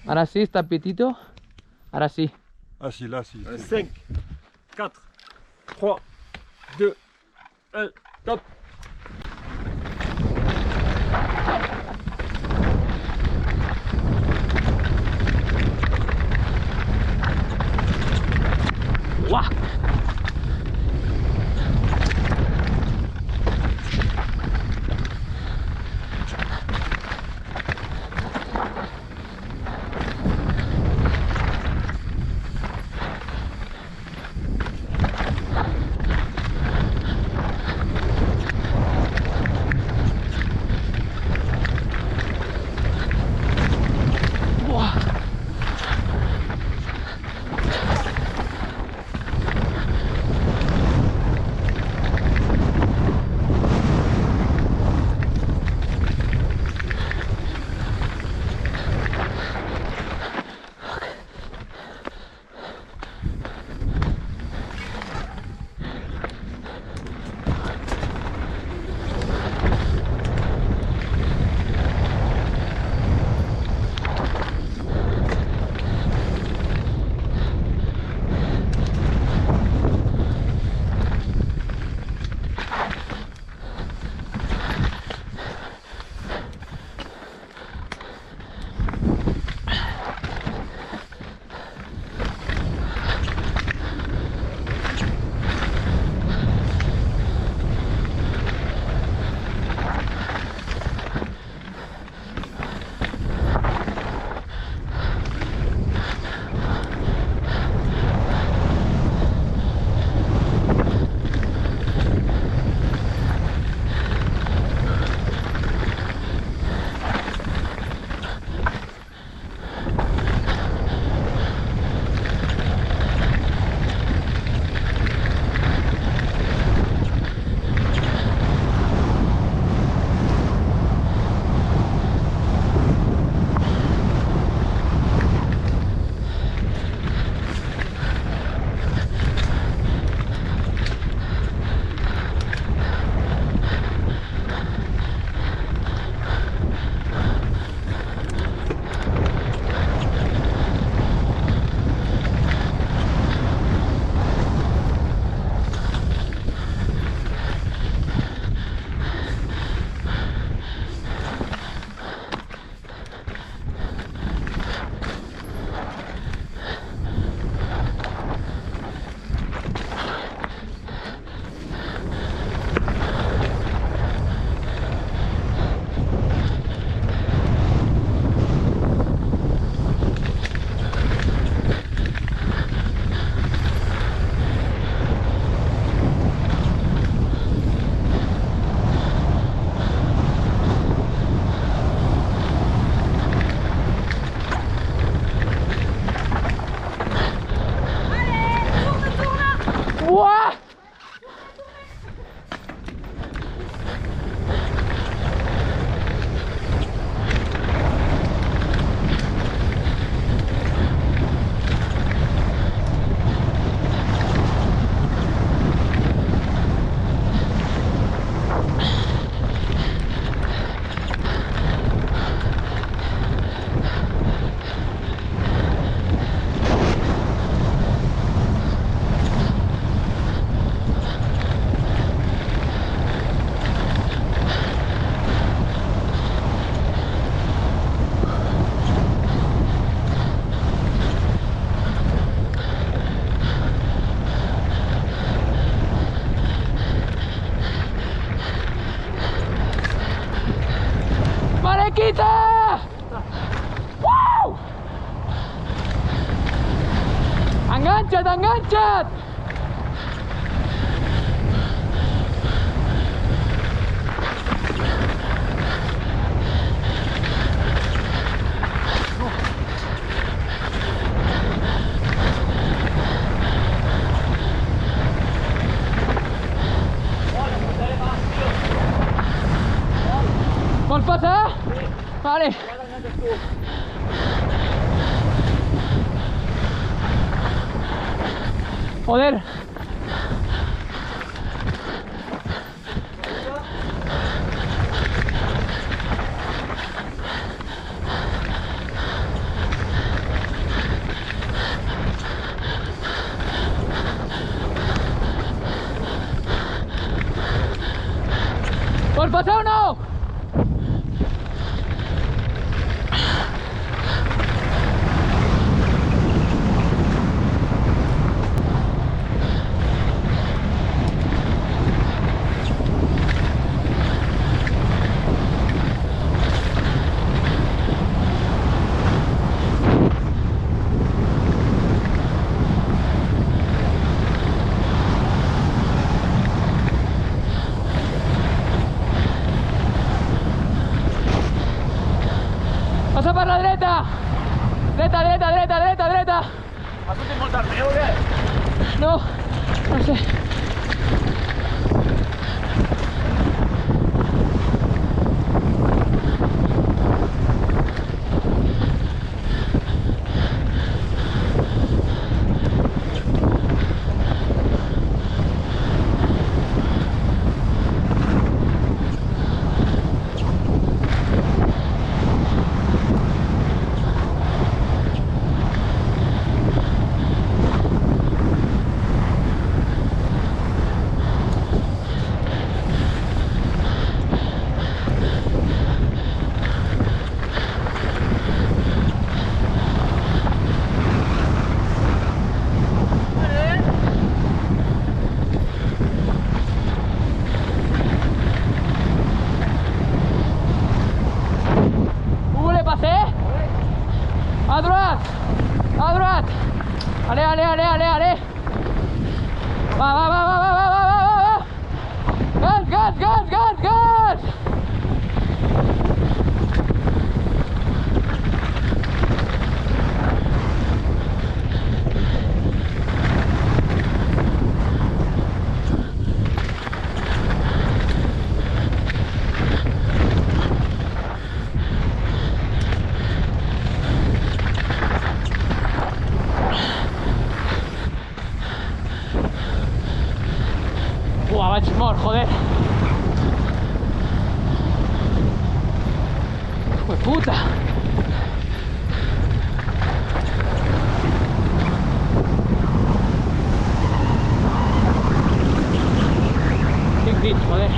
Ahora sí, está pitito. Ahora sí. Ah si, là si. 5, 4, 3, 2, 1, top. Wah. Wah. Marequita! ¡Wow! ¡Enganxa't, enganxa't! Vols passar? Sí. Vale. Joder. Dreta, dreta, dreta, dreta, dreta. Has sentit molt tard, o què? No, no sé. À droite. À droite. Allez, allez, allez, allez, allez. Va, va, va, va, va, va, va, va, va. Gaz, gaz, gaz, gaz, gaz. Vaig mort, joder. Hijo de puta. Qué gris, joder.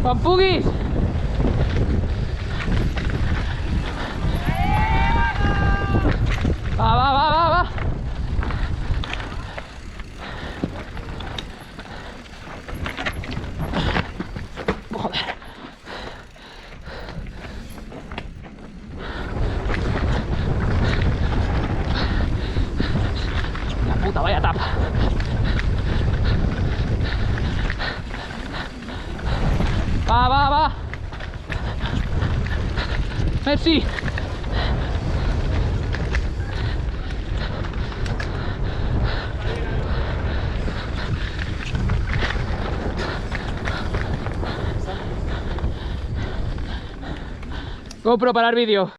¡Pampugis! Va, va, va, va, va. Joder. La puta, vaya tapa. Va, va, va. Merci. GoPro para el vídeo.